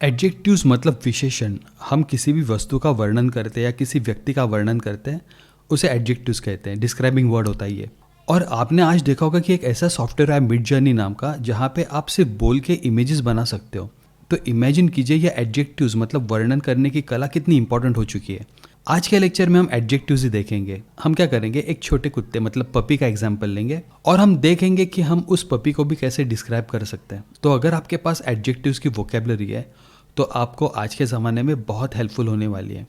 Adjectives मतलब विशेषण। हम किसी भी वस्तु का वर्णन करते हैं या किसी व्यक्ति का वर्णन करते हैं, उसे एडजेक्टिव्स कहते हैं। डिस्क्राइबिंग वर्ड होता है ये। और आपने आज देखा होगा कि एक ऐसा सॉफ्टवेयर है मिड जर्नी नाम का, जहाँ पे आप सिर्फ बोल के इमेजेस बना सकते हो। तो इमेजिन कीजिए ये एडजेक्टिव्स मतलब वर्णन करने की कला कितनी इंपॉर्टेंट हो चुकी है। आज के लेक्चर में हम एडजेक्टिव्स ही देखेंगे। हम क्या करेंगे, एक छोटे कुत्ते मतलब पपी का एग्जाम्पल लेंगे और हम देखेंगे कि हम उस पपी को भी कैसे डिस्क्राइब कर सकते हैं। तो अगर आपके पास एडजेक्टिव्स की वोकेबलरी है तो आपको आज के ज़माने में बहुत हेल्पफुल होने वाली है।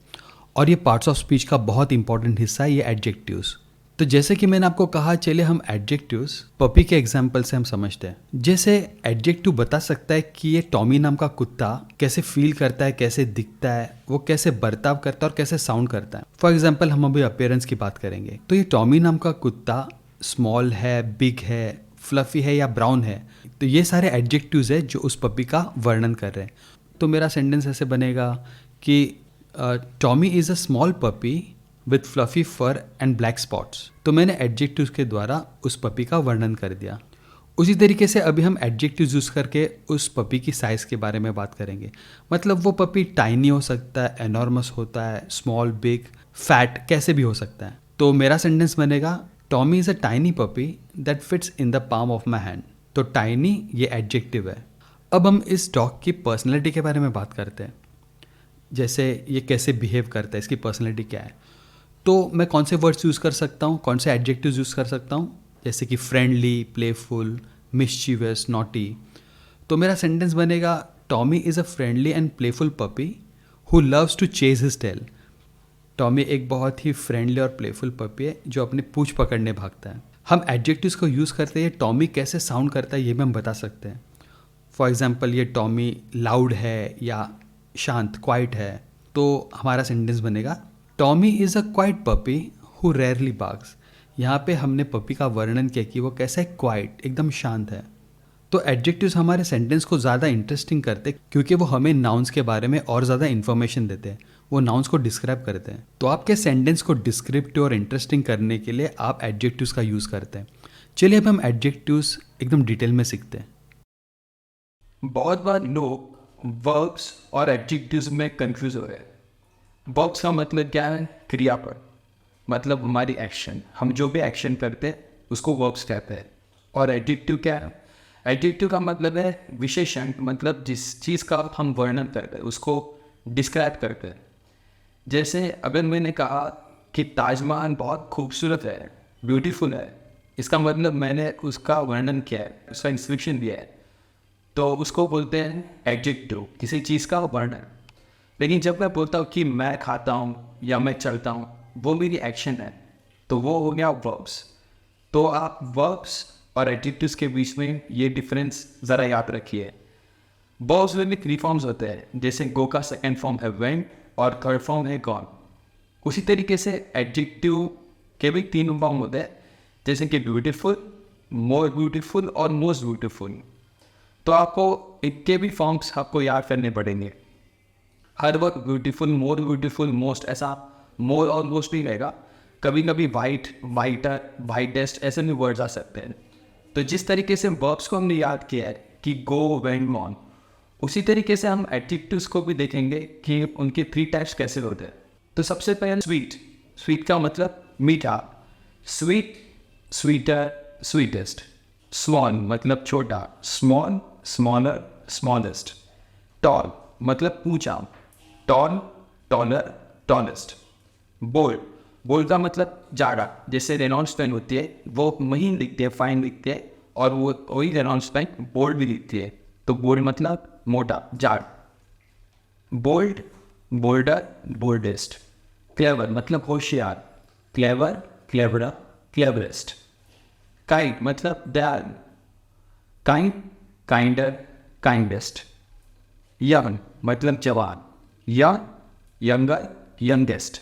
और ये पार्ट्स ऑफ स्पीच का बहुत इंपॉर्टेंट हिस्सा है ये एडजेक्टिव्स। तो जैसे कि मैंने आपको कहा, चलिए हम एडजेक्टिव्स पपी के एग्जाम्पल से हम समझते हैं। जैसे एडजेक्टिव बता सकता है कि ये टॉमी नाम का कुत्ता कैसे फील करता है, कैसे दिखता है, वो कैसे बर्ताव करता है और कैसे साउंड करता है। फॉर एग्जाम्पल हम अभी अपीयरेंस की बात करेंगे, तो ये टॉमी नाम का कुत्ता स्मॉल है, बिग है, फ्लफी है या ब्राउन है। तो ये सारे एडजेक्टिव्स है जो उस पपी का वर्णन कर रहे हैं। तो मेरा सेंटेंस ऐसे बनेगा कि Tommy is a small puppy with fluffy fur and black spots. तो मैंने एडजेक्टिव्स के द्वारा उस पपी का वर्णन कर दिया। उसी तरीके से अभी हम एडजेक्टिव्स यूज़ करके उस पपी की साइज़ के बारे में बात करेंगे। मतलब वो पपी टाइनी हो सकता है, एनॉर्मस होता है, स्मॉल, बिग, फैट, कैसे भी हो सकता है। तो मेरा सेंटेंस बनेगा Tommy is a tiny puppy that fits in the palm of my hand. तो टाइनी ये एडजेक्टिव है। अब हम इस डॉग की पर्सनैलिटी के बारे में बात करते हैं। जैसे ये कैसे बिहेव करता है, इसकी पर्सनैलिटी क्या है। तो मैं कौन से वर्ड्स यूज़ कर सकता हूँ, कौन से एडजेक्टिव्स यूज़ कर सकता हूँ, जैसे कि फ्रेंडली, प्लेफुल, मिस्चीवियस, नॉटी। तो मेरा सेंटेंस बनेगा Tommy is a friendly and playful puppy who loves to chase his tail. Tommy एक बहुत ही फ्रेंडली और प्लेफुल पपी है जो अपनी पूंछ पकड़ने भागता है। हम एडजेक्टिव्स को यूज़ करते हैं टॉमी कैसे साउंड करता है ये भी हम बता सकते हैं। फॉर एग्जाम्पल ये टॉमी लाउड है या शांत, क्वाइट है। तो हमारा सेंटेंस बनेगा Tommy is a quite puppy who rarely barks. यहाँ पे हमने पपी का वर्णन किया कि वो कैसा है, क्वाइट, एकदम शांत है। तो एडजेक्टिव्स हमारे सेंटेंस को ज़्यादा इंटरेस्टिंग करते हैं क्योंकि वो हमें नाउन्स के बारे में और ज़्यादा इन्फॉर्मेशन देते हैं, वो नाउन्स को डिस्क्राइब करते हैं। तो आपके सेंटेंस को डिस्क्रिप्टिव और इंटरेस्टिंग करने के लिए आप एडजेक्टिव्स का यूज़ करते हैं। चलिए अब हम एडजेक्टिव्स एकदम डिटेल में सीखते हैं। बहुत बार लोग वर्ब्स और एडजेक्टिव्स में कंफ्यूज हो रहे हैं। वर्ब्स का मतलब क्या है? क्रियापद, मतलब हमारी एक्शन, हम जो भी एक्शन करते हैं उसको वर्ब्स कहते हैं। और एडजेक्टिव क्या है? एडजेक्टिव का मतलब है विशेषण, मतलब जिस चीज़ का हम वर्णन करते हैं उसको डिस्क्राइब करते हैं। जैसे अगर मैंने कहा कि ताजमहल बहुत खूबसूरत है, ब्यूटीफुल है, इसका मतलब मैंने उसका वर्णन किया है, उसका इंस्क्रिप्शन दिया है, तो उसको बोलते हैं एडजेक्टिव, किसी चीज़ का वर्णन। लेकिन जब मैं बोलता हूँ कि मैं खाता हूँ या मैं चलता हूँ, वो मेरी एक्शन है, तो वो हो गया वर्ब्स। तो आप वर्ब्स और एडजेक्टिव्स के बीच में ये डिफरेंस ज़रा याद रखिए। वर्ब्स में भी 3 फॉर्म्स होते हैं, जैसे गो का सेकेंड फॉर्म है वेंट और थर्ड फॉर्म है गॉन। उसी तरीके से एडजेक्टिव के भी 3 फॉर्म होते हैं, जैसे कि ब्यूटीफुल, मोर ब्यूटीफुल और मोस्ट ब्यूटीफुल। तो आपको इनके भी फॉर्म्स आपको याद करने पड़ेंगे। हर वक्त ब्यूटीफुल, मोर ब्यूटीफुल, मोस्ट, ऐसा मोर और मोस्ट नहीं रहेगा। कभी कभी वाइट, वाइटर, वाइटेस्ट, ऐसे भी वर्ड्स आ सकते हैं। तो जिस तरीके से वर्ब्स को हमने याद किया है कि गो, वेंट, गॉन, उसी तरीके से हम एडजेक्टिव्स को भी देखेंगे कि उनके 3 टाइप्स कैसे होते हैं। तो सबसे पहले स्वीट। स्वीट का मतलब मीठा। Sweet, sweater, sweetest. स्मॉल मतलब छोटा, स्मॉल, स्मॉलर, स्मॉलेस्ट। टॉल मतलब ऊंचा, tall, taller, tallest. Bold, bold का मतलब जाड़ा। जैसे रेनॉल्ड्स पेन होती है वो महीन दिखती है, फाइन दिखती है, और वो वही रेनॉल्ड्स पेन बोल्ड भी दिखती है। तो बोल्ड मतलब मोटा, जाड़। Bold, bolder, boldest. क्लेवर मतलब होशियार, क्लेवर, क्लेवरा, क्लेवरेस्ट। काइंड मतलब दयालु, काइंड, काइंडर, काइंडेस्ट। यंग मतलब जवान, young, younger, youngest.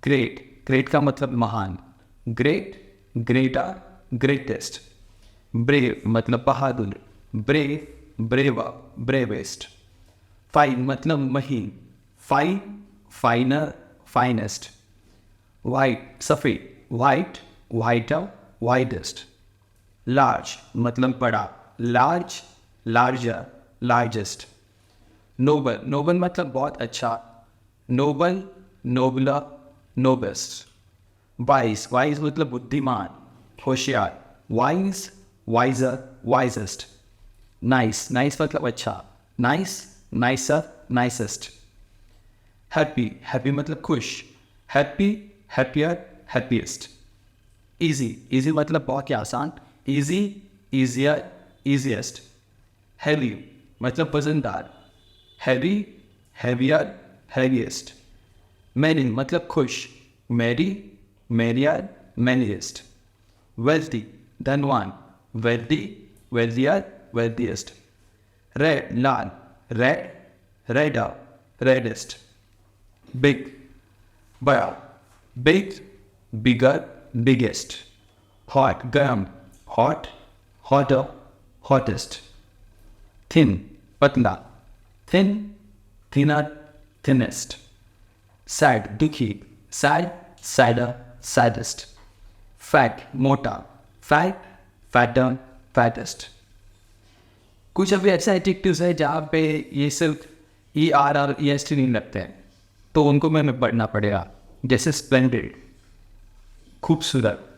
Great, great का मतलब महान, ग्रेट, ग्रेटर, ग्रेटेस्ट। ब्रेव मतलब बहादुर, ब्रेव, ब्रेवा, ब्रेवेस्ट। फाइन मतलब महीन, फाइन, फाइनर, फाइनेस्ट। वाइट सफ़ेद, वाइट, वाइटर, वाइडेस्ट। लार्ज मतलब बड़ा, large, larger, largest. Noble, noble मतलब बहुत अच्छा, noble, nobler, noblest. Wise, wise मतलब बुद्धिमान, होशियार, wise, wiser, wisest. Nice, nice मतलब अच्छा, nice, nicer, nicest. Happy, happy मतलब खुश, happy, happier, happiest. Easy, easy मतलब बहुत ही आसान, इजी, इजियर, इजीएस्ट। हैवी मतलब वजनदार, हैवी, हैवियर, हैवीएस्ट। मैनी मतलब खुश, मैरी, मैरियर, मैनीएस्ट। वेल्थी धनवान, वेल्थी, वेल्थियर, वेल्थिएस्ट। रेड लाल, रेड, रेडर, रेडेस्ट। बिग बड़ा, बिग, बिगर, बिगेस्ट। हॉट गर्म, हॉट, हॉटर, हॉटेस्ट। थिन पतला, थिन, थिनर, थिनेस्ट। सैड दुखी, सैड, सैडर, सैडेस्ट। फैट मोटा, फैट, फैटर, फैटेस्ट। कुछ अभी ऐसे एडजेक्टिव्स है जहाँ पे ये सिर्फ ई आर और ई एस टी नहीं लगते हैं, तो उनको मैं पढ़ना पड़ेगा। जैसे स्प्लेंडेड, खूबसूरत,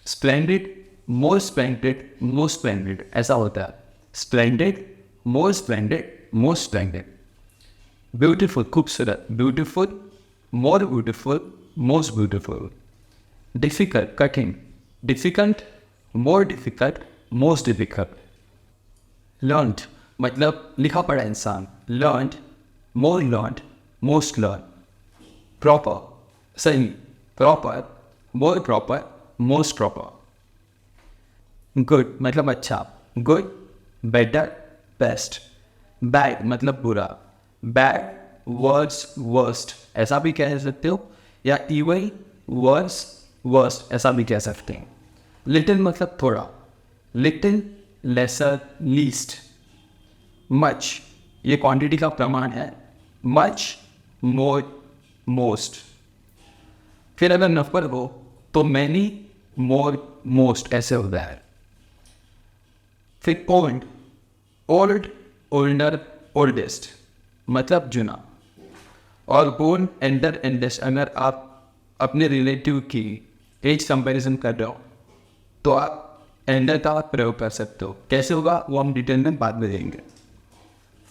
splendid, more splendid, more splendid, ऐसा होता है। Splendid, more splendid, more splendid. Beautiful खूबसूरत, beautiful, more beautiful, most beautiful. Difficult कठिन, difficult, more difficult, most difficult. Learned मतलब लिखा पढ़ा इंसान, learned, more learned, most learn. Proper सही, proper, more proper, most proper. Good मतलब अच्छा, गुड, बेटर, बेस्ट। बैड मतलब बुरा, बैड, वर्स, वर्स्ट, ऐसा भी कह सकते हो, या इवन, वर्स, वर्स्ट, ऐसा भी कह सकते हैं। लिटिल मतलब थोड़ा, लिटिल, लेसर, लीस्ट। मच ये क्वांटिटी का प्रमाण है, मच, मोर, मोस्ट। फिर अगर नंबर हो तो मैनी, मोर, मोस्ट, ऐसे होता है। फिर ओल्ड, ओल्ड, ओल्डर, ओल्डेस्ट मतलब जुना। और बोर्न, एंडर, एंडेस्ट, अगर आप अपने रिलेटिव की एज कंपैरिजन कर रहे हो तो आप एंडर का प्रयोग कर सकते हो। कैसे होगा वो हम डिटेल में बाद में देंगे।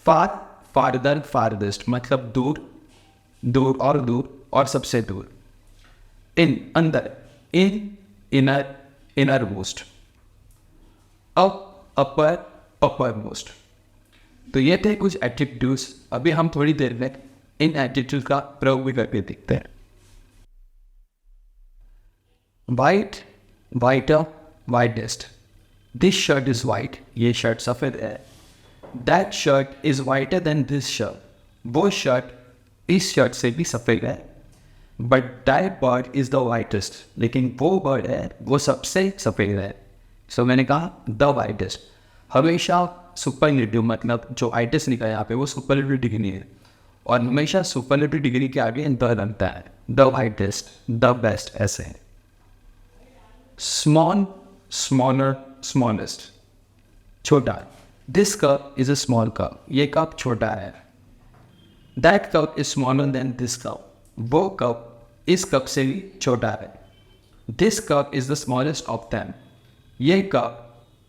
फार, फारदर, फारदेस्ट मतलब दूर, दूर और दूर और सबसे दूर। इन अंदर, इन, इनर, इनर मोस्ट। अप, अपर, अपर मोस्ट। तो ये थे कुछ एडजेक्टिव्स। अभी हम थोड़ी देर में इन एडजेक्टिव्स का प्रयोग भी करके देखते हैं। White, whiter, whitest. This shirt is white, ये शर्ट सफेद है। That shirt is whiter than this shirt, वो शर्ट इस शर्ट से भी सफेद है। But that bird is the whitest, लेकिन वो बर्ड है वो सबसे सफेद है। सो मैंने कहा द वाइटेस्ट। हमेशा सुपरलेटिव मतलब जो वाइटेस्ट लिखा है यहाँ पे वो सुपरलेटिव डिग्री है, और हमेशा सुपरलेटिव डिग्री के आगे द लगता है। द वाइटेस्ट, द बेस्ट, ऐसे है। स्मॉल, स्मॉलर, स्मॉलेस्ट छोटा। This cup is a small cup, ये कप छोटा है। That cup is smaller than this cup, वो कप इस कप से भी छोटा है। This cup is the smallest of them, ये कप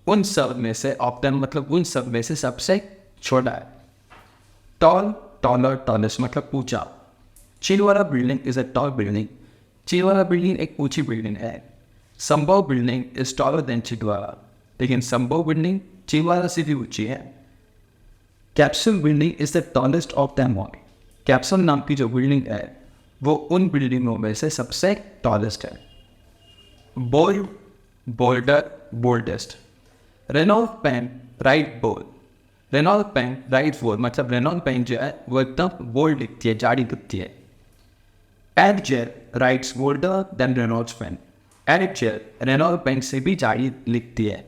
उन सब में से, ऑफ देम मतलब उन सब में से सबसे छोटा है। टॉल, टॉलर, टॉलेस्ट मतलब ऊंचा। Chilwala building is a tall building, Chilwala building एक ऊंची बिल्डिंग है। Sambhav building is taller than Chilwala, लेकिन संभव बिल्डिंग चिलवाला से भी ऊंची है। Capsule building is the tallest of them all, capsule नाम की जो बिल्डिंग है वो उन बिल्डिंगों में से सबसे टॉलेस्ट है। Bold, bolder, boldest. Reynolds pen write bold, Reynolds pen write bold मतलब रेनॉल्ट पेन जो है वो एकदम बोल्ड दिखती है, जाड़ी दिखती है। Adjer writes bolder than Reynolds pen, Adjer Reynold pen से भी जाड़ी लिखती है।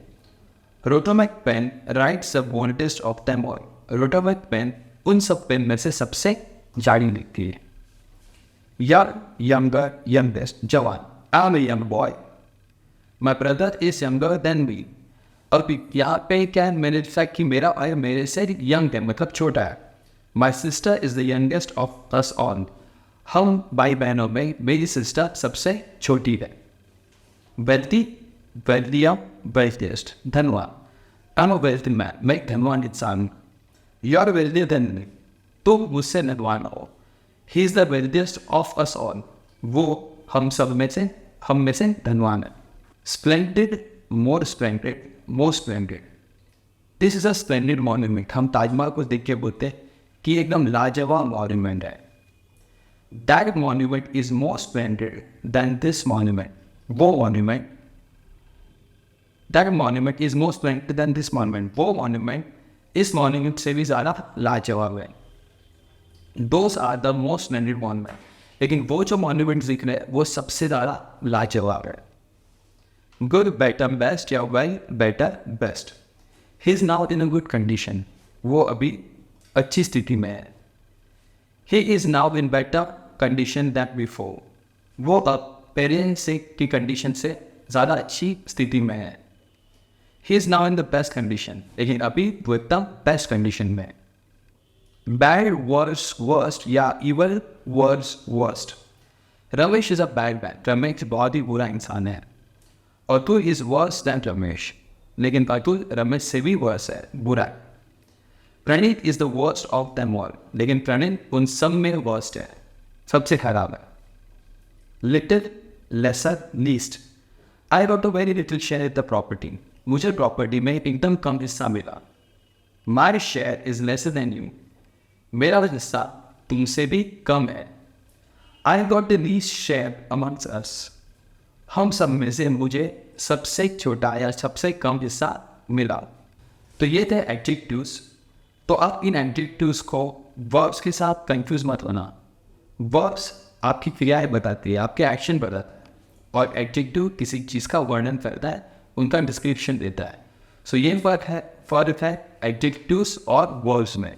Rotomac pen writes the boldest of them all, Rotomac pen उन सब पेन में से सबसे जाड़ी लिखती है। यंग, यंगर, यंगेस्ट, जवान। I am a young boy, my brother is younger than me। अब यहाँ पे क्या है, मैंने लिखा कि मेरा भाई मेरे से यंग है मतलब छोटा है। My sister is the youngest of us all. हम भाई बहनों में मेरी सिस्टर सबसे छोटी है। वेल्थी, वेल्थियम, वेल्थिएस्ट, धनवान। I am a wealthy man, मैं एक धनवान इंसान हूँ। You are wealthier than me, तुम मुझसे धनवान हो। He is the wealthiest of us all, वो हम में से धनवान है। Splendid, more splendid, more splendid. This is a splendid monument. हम ताजमहल को देख के बोलते हैं कि एकदम लाजवाब मॉन्यूमेंट है। That monument is more splendid than this monument, वो monument. That monument is more splendid than this monument, वो मॉन्यूमेंट इस मॉन्यूमेंट से भी ज़्यादा लाजवाब है। Those are the most splendid monument, लेकिन वो जो मॉन्यूमेंट दिख रहे हैं वो सबसे ज़्यादा लाजवाब है। गुड, बेटर, बेस्ट या well, better, best. He is now in a good condition, वो अभी अच्छी स्थिति में है। He is now in better condition that before, वो अब पहले से की कंडीशन से ज़्यादा अच्छी स्थिति में है। He is now in the best condition, लेकिन अभी वो एकदम बेस्ट कंडीशन में है। बैड, वर्स, वर्स्ट या evil, worse, worst. Ramesh is a bad man, Ramesh बहुत ही बुरा इंसान है। Atul is worse than Ramesh, लेकिन अतुल रमेश से भी वर्स है, बुरा है। Praneet is the worst of them all, लेकिन प्रणीत उन सब में वर्स्ट है, सबसे खराब है। Little, lesser, least. I got a very little share in the property, मुझे प्रॉपर्टी में एकदम कम हिस्सा मिला। My share is lesser than you, मेरा हिस्सा तुमसे भी कम है। I got the least share amongst us, हम सब में से मुझे सबसे छोटा या सबसे कम हिस्सा मिला। तो ये थे एडजेक्टिव्स। तो आप इन एडजेक्टिव्स को वर्ब्स के साथ कंफ्यूज मत होना। वर्ब्स आपकी क्रियाएं बताती है, आपके एक्शन बताता है, और एडजेक्टिव किसी चीज़ का वर्णन करता है, उनका डिस्क्रिप्शन देता है। सो ये फर्क है एडजेक्टिव्स और वर्ब्स में।